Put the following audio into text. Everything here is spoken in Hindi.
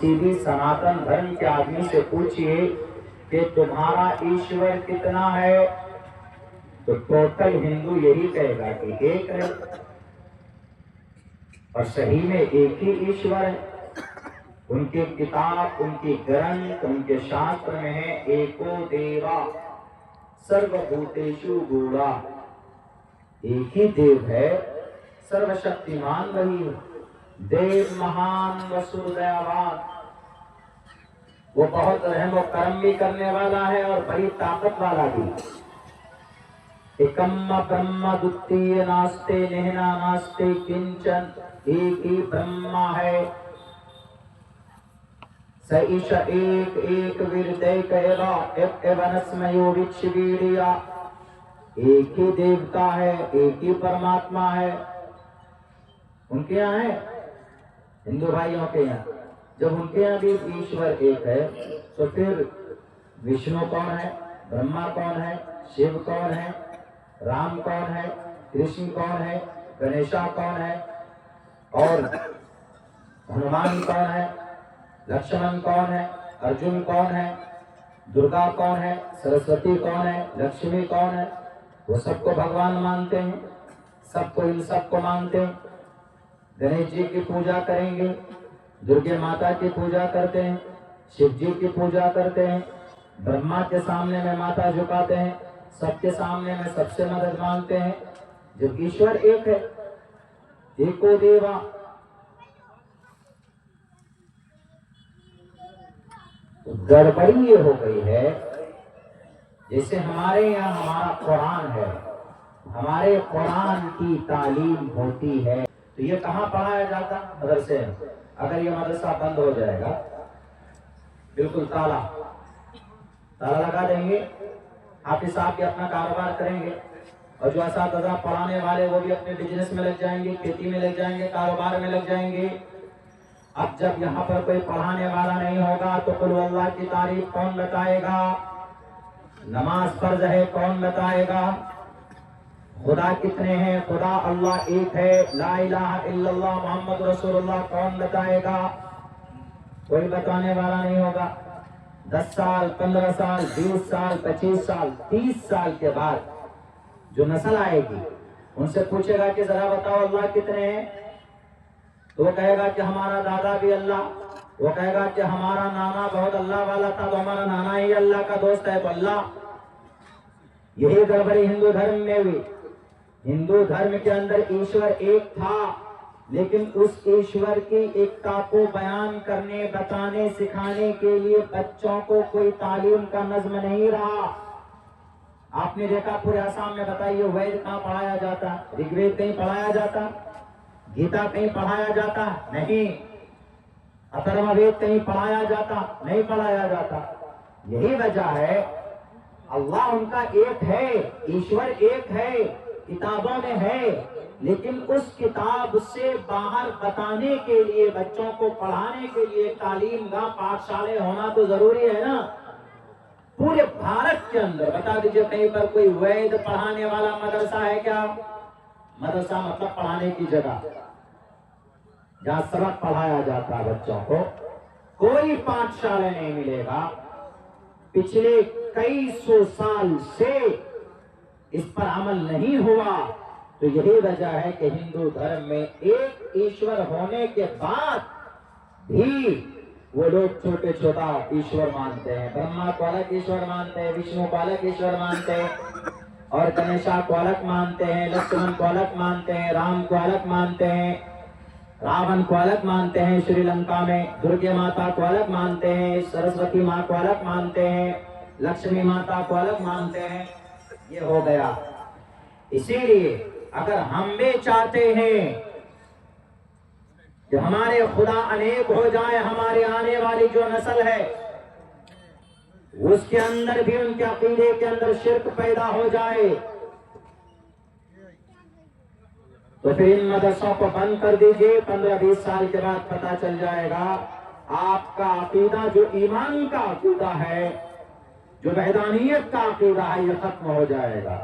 सीधी सनातन धर्म के आदमी से पूछिए कि तुम्हारा ईश्वर कितना है, तो टोटल हिंदू यही कहेगा कि एक है। और सही में एक ही ईश्वर है। उनके किताब, उनकी ग्रंथ, उनके शास्त्र में है एको देवा सर्वभूतेषु गूढ़ा। एक ही देव है, सर्वशक्तिमान वही है। देव महान वसुदयावान, वो बहुत रहम व करम भी करने वाला है और बड़ी ताकत वाला भी। एकम ब्रह्म द्वितीय नास्ते नेहना नास्ते किंचन, एक ही ब्रह्मा है। स ईश एक एक वीरदैक एवनस्मयो विच्छवीरिया। एक ही देवता है, एक ही परमात्मा है। उनके यहाँ है, हिंदू भाइयों के यहाँ। जब उनके यहाँ भी ईश्वर एक है, तो फिर विष्णु कौन है, ब्रह्मा कौन है, शिव कौन है, राम कौन है, कृष्ण कौन है, गणेशा कौन है, और हनुमान कौन है, लक्ष्मण कौन है, अर्जुन कौन है, दुर्गा कौन है, सरस्वती कौन है, लक्ष्मी कौन है। वो सबको भगवान मानते हैं, सबको इन सबको मानते हैं। गणेश जी की पूजा करेंगे, दुर्गे माता की पूजा करते हैं, शिव जी की पूजा करते हैं, ब्रह्मा के सामने में माथा झुकाते हैं, सबके सामने में सबसे मदद मांगते हैं। जब ईश्वर एक है, एको देवा। तो गड़बड़ी ये हो गई है, जैसे हमारे यहाँ हमारा कुरान है, हमारे कुरान की तालीम होती है, तो ये कहाँ पढ़ाया जाता? मदरसे में। अगर ये मदरसा बंद हो जाएगा, बिल्कुल ताला लगा देंगे, हाफिज साहब भी अपना कारोबार करेंगे, और जो असातिज़ा पढ़ाने वाले वो भी अपने बिजनेस में लग जाएंगे, खेती में लग जाएंगे, कारोबार में लग जाएंगे। अब जब यहाँ पर कोई पढ़ाने वाला नहीं होगा, तो कुल अल्लाह की तारीफ कौन बताएगा? नमाज फर्ज है कौन बताएगा? खुदा कितने हैं? खुदा अल्लाह एक है। ला इलाहा इल्लल्लाह मोहम्मद रसूलुल्लाह कौन बताएगा? कोई बताने वाला नहीं होगा। 10 साल, 15 साल, 20 साल, 25 साल, 30 साल के बाद जो नस्ल आएगी, उनसे पूछेगा कि जरा बताओ अल्लाह कितने हैं, तो वो कहेगा कि हमारा दादा भी अल्लाह, वो कहेगा कि हमारा नाना बहुत अल्लाह वाला था, तो हमारा नाना ही अल्लाह का दोस्त है, तो अल्लाह। यही गड़बड़ी हिंदू धर्म में हुई। हिंदू धर्म के अंदर ईश्वर एक था, लेकिन उस ईश्वर की एकता को बयान करने, बताने, सिखाने के लिए बच्चों को कोई तालीम का नज्म नहीं रहा। आपने देखा पूरे आसाम में, बताइए वेद कहाँ पढ़ाया जाता? ऋग्वेद कहीं पढ़ाया जाता? गीता कहीं पढ़ाया जाता? नहीं। अथर्ववेद कहीं पढ़ाया जाता? नहीं पढ़ाया जाता। यही वजह है, अल्लाह उनका एक है, ईश्वर एक है, किताबों में है, लेकिन उस किताब से बाहर बताने के लिए, बच्चों को पढ़ाने के लिए तालीमगाह, पाठशाले होना तो जरूरी है ना। पूरे भारत के अंदर बता दीजिए कहीं पर कोई वेद पढ़ाने वाला मदरसा है क्या? मदरसा मतलब पढ़ाने की जगह, जहां सबक पढ़ाया जाता है बच्चों को। कोई पाठशाला नहीं मिलेगा। पिछले कई सौ साल से इस पर अमल नहीं हुआ। तो यही वजह है कि हिंदू धर्म में एक ईश्वर होने के बाद भी वो लोग छोटे छोटा ईश्वर मानते हैं। ब्रह्मा को अलग ईश्वर मानते हैं, विष्णु को अलग ईश्वर मानते हैं, और गणेशा को अलग मानते हैं, लक्ष्मण को अलग मानते हैं, राम को अलग मानते हैं, रावण को अलग मानते हैं, श्रीलंका में दुर्गे माता को अलग मानते हैं, सरस्वती माँ को अलग मानते हैं, लक्ष्मी माता को अलग मानते हैं। ये हो गया। इसीलिए अगर हम भी चाहते हैं कि हमारे खुदा अनेक हो जाए, हमारे आने वाली जो नस्ल है उसके अंदर भी, उनके अकीदे के अंदर शिर्क पैदा हो जाए, तो फिर इन मदरसों को बंद कर दीजिए। 15-20 साल के बाद पता चल जाएगा आपका अकीदा, जो ईमान का अकीदा है, जो वहदानियत का अकीदा है, ये खत्म हो जाएगा।